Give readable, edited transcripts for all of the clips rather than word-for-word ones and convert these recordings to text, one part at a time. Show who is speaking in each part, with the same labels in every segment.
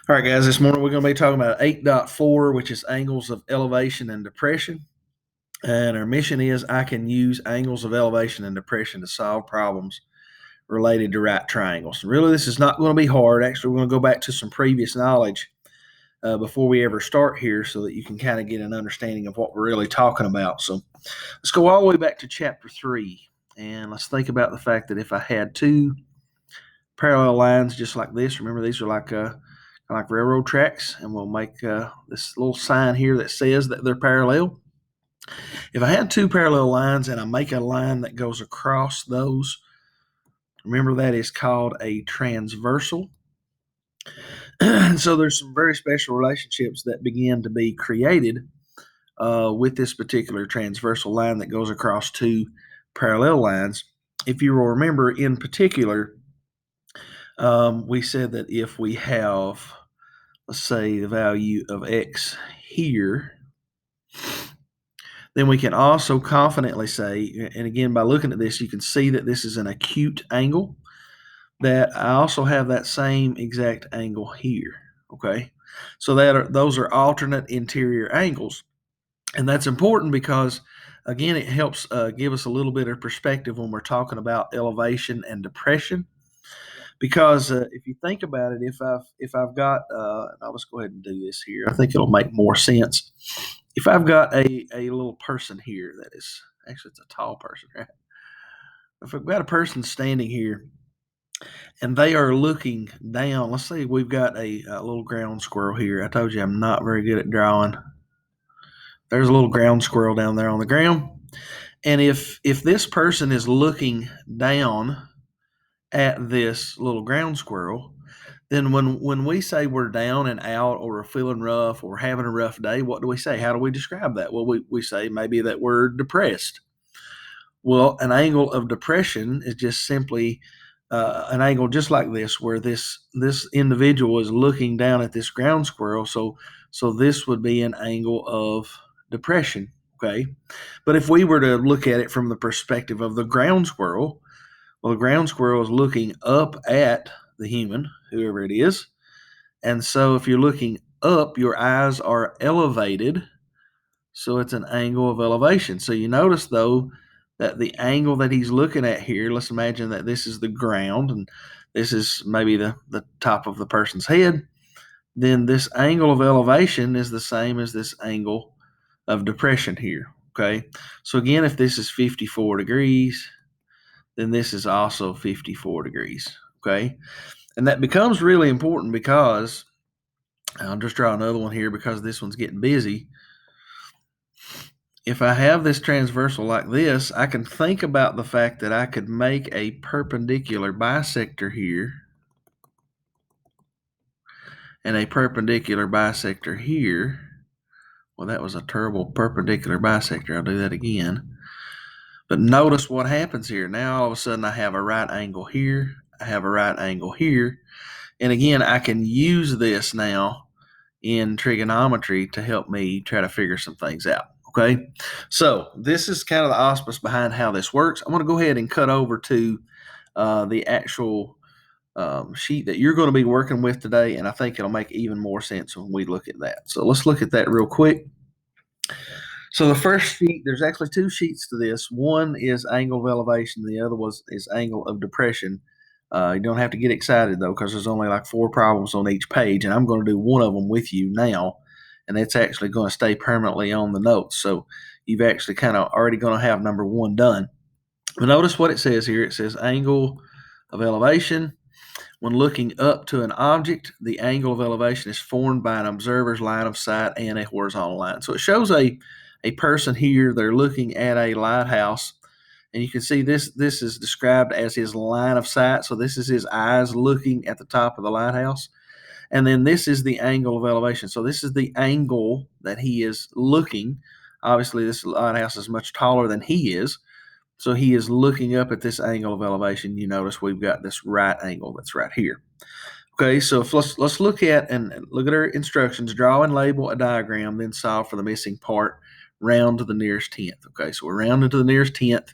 Speaker 1: All right, guys, this morning we're going to be talking about 8.4, which is angles of elevation and depression. And our mission is I can use angles of elevation and depression to solve problems related to right triangles. Really, this is not going to be hard. Actually, we're going to go back to some previous knowledge before we ever start here so that you can kind of get an understanding of what we're really talking about. So let's go all the way back to chapter 3. And let's think about the fact that if I had two parallel lines just like this, remember these are like railroad tracks, and we'll make this little sign here that says that they're parallel. If I had two parallel lines and I make a line that goes across those, remember that is called a transversal. And so there's some very special relationships that begin to be created with this particular transversal line that goes across two parallel lines. If you will remember, in particular, we said that if we have, let's say, the value of x here, then we can also confidently say, and again, by looking at this, you can see that this is an acute angle, that I also have that same exact angle here, okay? So those are alternate interior angles. And that's important because, again, it helps give us a little bit of perspective when we're talking about elevation and depression. Because if you think about it, if I've got, I'll just go ahead and do this here. I think it'll make more sense. If I've got a little person here that is actually it's a tall person, right? If I've got a person standing here and they are looking down, let's say we've got a little ground squirrel here. I told you I'm not very good at drawing. There's a little ground squirrel down there on the ground, and if this person is looking down at this little ground squirrel, then when we say we're down and out or we're feeling rough or having a rough day, what do we say? How do we describe that? Well, we say maybe that we're depressed. Well, an angle of depression is just simply an angle just like this, where this individual is looking down at this ground squirrel. So this would be an angle of depression, okay? But if we were to look at it from the perspective of the ground squirrel, well, the ground squirrel is looking up at the human, whoever it is. And so if you're looking up, your eyes are elevated. So it's an angle of elevation. So you notice, though, that the angle that he's looking at here, let's imagine that this is the ground and this is maybe the top of the person's head. Then this angle of elevation is the same as this angle of depression here. Okay. So again, if this is 54 degrees, then this is also 54 degrees. Okay. And that becomes really important because I'll just draw another one here because this one's getting busy. If I have this transversal like this, I can think about the fact that I could make a perpendicular bisector here and a perpendicular bisector here. Well, that was a terrible perpendicular bisector. I'll do that again. But notice what happens here. Now, all of a sudden, I have a right angle here. I have a right angle here. And again, I can use this now in trigonometry to help me try to figure some things out. Okay, so this is kind of the auspice behind how this works. I'm going to go ahead and cut over to the actual sheet that you're going to be working with today, and I think it'll make even more sense when we look at that. So let's look at that real quick. So the first sheet, there's actually two sheets to this. One is angle of elevation. The other is angle of depression. You don't have to get excited, though, because there's only like 4 problems on each page, and I'm going to do one of them with you now, and it's actually going to stay permanently on the notes. So you've actually kind of already going to have number 1 done. But notice what it says here. It says angle of elevation. When looking up to an object, the angle of elevation is formed by an observer's line of sight and a horizontal line. So it shows a person here. They're looking at a lighthouse. And you can see this is described as his line of sight. So this is his eyes looking at the top of the lighthouse. And then this is the angle of elevation. So this is the angle that he is looking. Obviously, this lighthouse is much taller than he is. So he is looking up at this angle of elevation. You notice we've got this right angle that's right here. Okay, so let's look at our instructions. Draw and label a diagram, then solve for the missing part. Round to the nearest tenth. Okay, so we're rounding to the nearest tenth.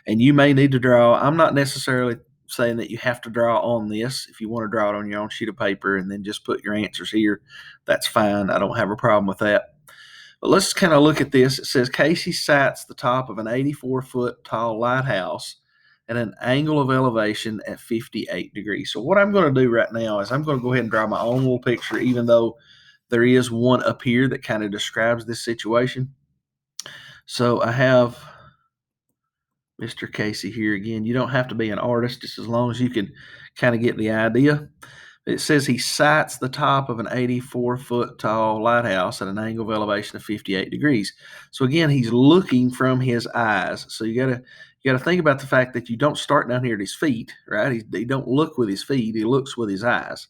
Speaker 1: And you may need to draw. I'm not necessarily saying that you have to draw on this. If you want to draw it on your own sheet of paper and then just put your answers here, that's fine. I don't have a problem with that. But let's kind of look at this. It says Casey sights the top of an 84-foot tall lighthouse at an angle of elevation at 58 degrees. So what I'm going to do right now is I'm going to go ahead and draw my own little picture, even though there is one up here that kind of describes this situation. So I have Mr. Casey here again. You don't have to be an artist, just as long as you can kind of get the idea. It says he sights the top of an 84-foot tall lighthouse at an angle of elevation of 58 degrees. So again, he's looking from his eyes. So you gotta think about the fact that you don't start down here at his feet, right? He don't look with his feet. He looks with his eyes.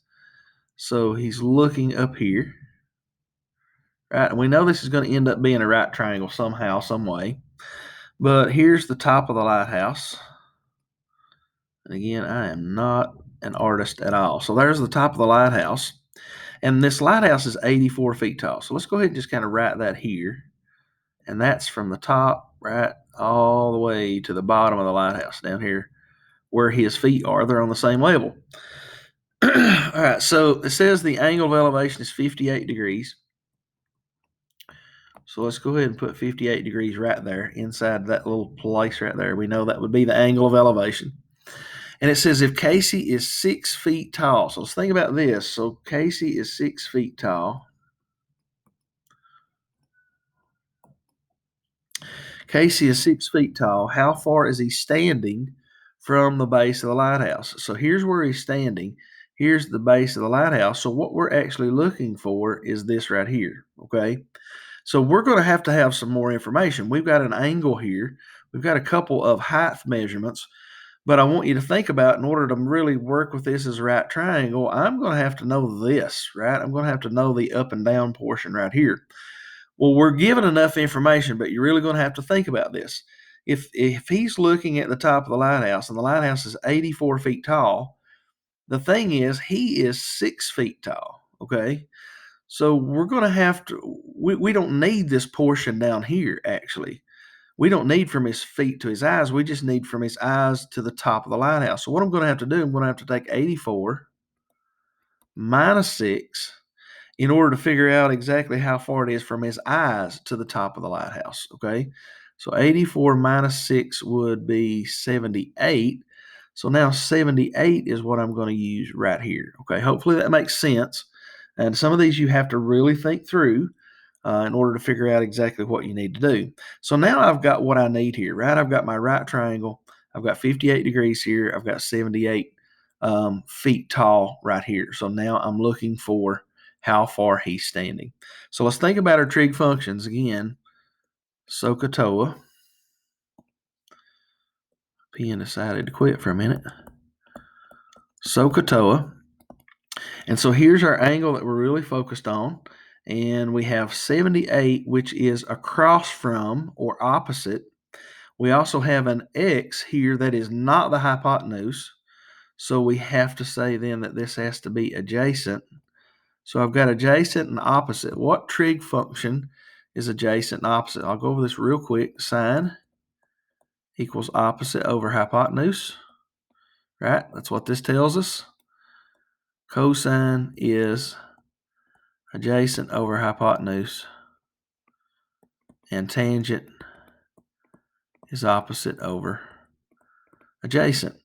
Speaker 1: So he's looking up here, right? And we know this is going to end up being a right triangle somehow, some way. But here's the top of the lighthouse. And again, I am not an artist at all. So there's the top of the lighthouse. And this lighthouse is 84 feet tall. So let's go ahead and just kind of write that here. And that's from the top right all the way to the bottom of the lighthouse down here where his feet are. They're on the same level. All right, so it says the angle of elevation is 58 degrees. So let's go ahead and put 58 degrees right there inside that little place right there. We know that would be the angle of elevation. And it says if Casey is 6 feet tall. So let's think about this. So Casey is 6 feet tall. Casey is 6 feet tall. How far is he standing from the base of the lighthouse? So here's where he's standing. Here's the base of the lighthouse. So what we're actually looking for is this right here, okay? So we're going to have some more information. We've got an angle here. We've got a couple of height measurements. But I want you to think about, in order to really work with this as a right triangle, I'm going to have to know this, right? I'm going to have to know the up and down portion right here. Well, we're given enough information, but you're really going to have to think about this. If he's looking at the top of the lighthouse and the lighthouse is 84 feet tall, the thing is he is 6 feet tall, okay? So we're going to have to, we don't need this portion down here, actually. We don't need from his feet to his eyes. We just need from his eyes to the top of the lighthouse. So what I'm going to have to do, I'm going to have to take 84 minus 6 in order to figure out exactly how far it is from his eyes to the top of the lighthouse, okay? So 84 minus 6 would be 78. So now 78 is what I'm going to use right here, okay? Hopefully that makes sense. And some of these you have to really think through in order to figure out exactly what you need to do. So now I've got what I need here, right? I've got my right triangle. I've got 58 degrees here. I've got 78 feet tall right here. So now I'm looking for how far he's standing. So let's think about our trig functions again. SOHCAHTOA. Pen decided to quit for a minute. SOHCAHTOA. And so here's our angle that we're really focused on. And we have 78, which is across from or opposite. We also have an x here that is not the hypotenuse. So we have to say then that this has to be adjacent. So I've got adjacent and opposite. What trig function is adjacent and opposite? I'll go over this real quick. Sine equals opposite over hypotenuse, right? That's what this tells us. Cosine is adjacent over hypotenuse, and tangent is opposite over adjacent.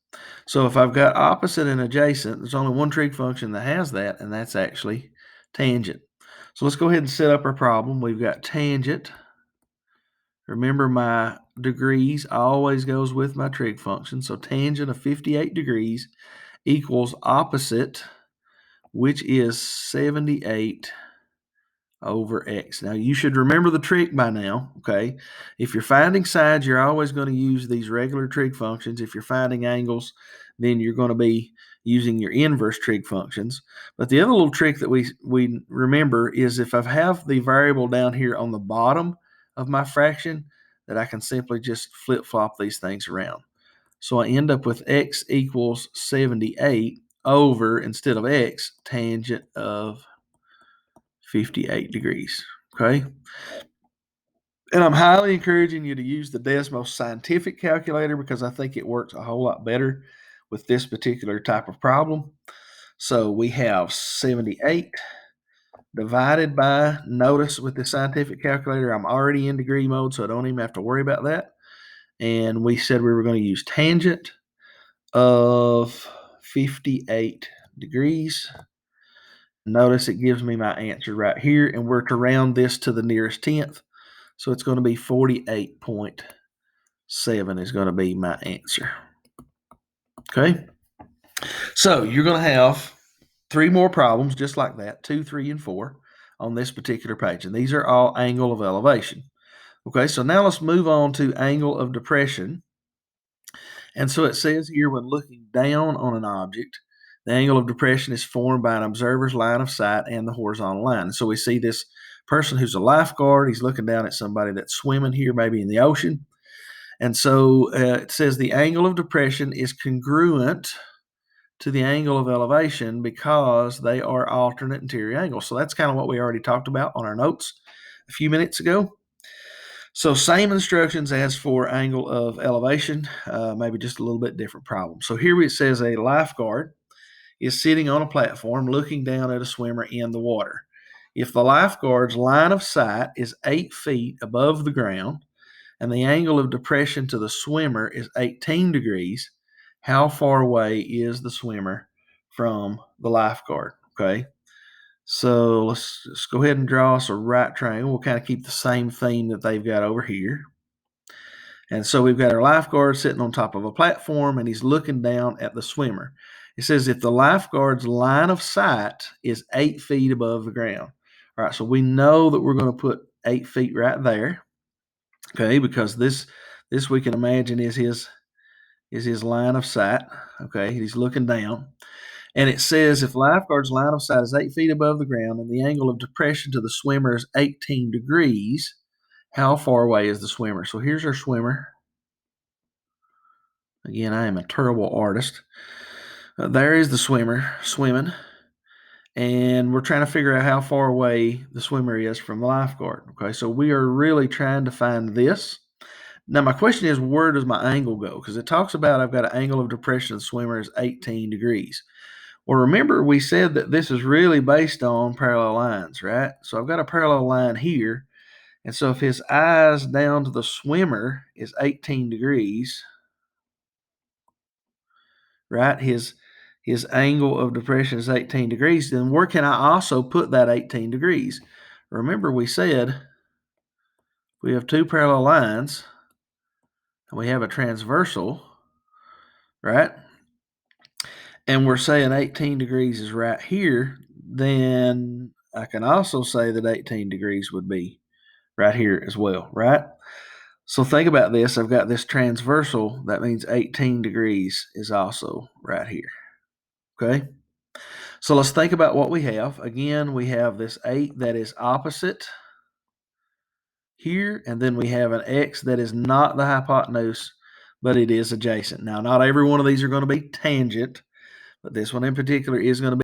Speaker 1: So if I've got opposite and adjacent, there's only one trig function that has that, and that's actually tangent. So let's go ahead and set up our problem. We've got tangent. Remember, my degrees always goes with my trig function. So tangent of 58 degrees equals opposite, which is 78 over x. Now, you should remember the trick by now, okay? If you're finding sides, you're always going to use these regular trig functions. If you're finding angles, then you're going to be using your inverse trig functions. But the other little trick that we remember is if I have the variable down here on the bottom of my fraction, that I can simply just flip-flop these things around. So I end up with x equals 78 over, instead of x, tangent of 58 degrees, okay? And I'm highly encouraging you to use the Desmos scientific calculator because I think it works a whole lot better with this particular type of problem. So we have 78 divided by, notice with the scientific calculator, I'm already in degree mode, so I don't even have to worry about that. And we said we were going to use tangent of 58 degrees. Notice it gives me my answer right here, and we're to round this to the nearest tenth. So it's going to be 48.7 is going to be my answer. Okay. So you're going to have 3 more problems just like that, 2, 3, and 4 on this particular page. And these are all angle of elevation. Okay, so now let's move on to angle of depression. And so it says here, when looking down on an object, the angle of depression is formed by an observer's line of sight and the horizontal line. So we see this person who's a lifeguard. He's looking down at somebody that's swimming here, maybe in the ocean. And so it says the angle of depression is congruent to the angle of elevation because they are alternate interior angles. So that's kind of what we already talked about on our notes a few minutes ago. So same instructions as for angle of elevation, maybe just a little bit different problem. So here it says a lifeguard is sitting on a platform looking down at a swimmer in the water. If the lifeguard's line of sight is 8 feet above the ground and the angle of depression to the swimmer is 18 degrees, how far away is the swimmer from the lifeguard? Okay. So let's go ahead and draw us a right triangle. We'll kind of keep the same theme that they've got over here. And so we've got our lifeguard sitting on top of a platform, and he's looking down at the swimmer. It says if the lifeguard's line of sight is 8 feet above the ground. All right, so we know that we're going to put 8 feet right there, okay, because this we can imagine is his line of sight. Okay, he's looking down. And it says if lifeguard's line of sight is 8 feet above the ground and the angle of depression to the swimmer is 18 degrees, how far away is the swimmer? So here's our swimmer. Again, I am a terrible artist. There is the swimmer swimming. And we're trying to figure out how far away the swimmer is from the lifeguard. Okay, so we are really trying to find this. Now, my question is, where does my angle go? Because it talks about I've got an angle of depression of the swimmer is 18 degrees. Well, remember we said that this is really based on parallel lines, right? So I've got a parallel line here. And so if his eyes down to the swimmer is 18 degrees, right? His angle of depression is 18 degrees. Then where can I also put that 18 degrees? Remember we said we have 2 parallel lines and we have a transversal, right? And we're saying 18 degrees is right here, then I can also say that 18 degrees would be right here as well, right? So think about this. I've got this transversal. That means 18 degrees is also right here, okay? So let's think about what we have. Again, we have this 8 that is opposite here, and then we have an X that is not the hypotenuse, but it is adjacent. Now, not every one of these are going to be tangent, but this one in particular is going to be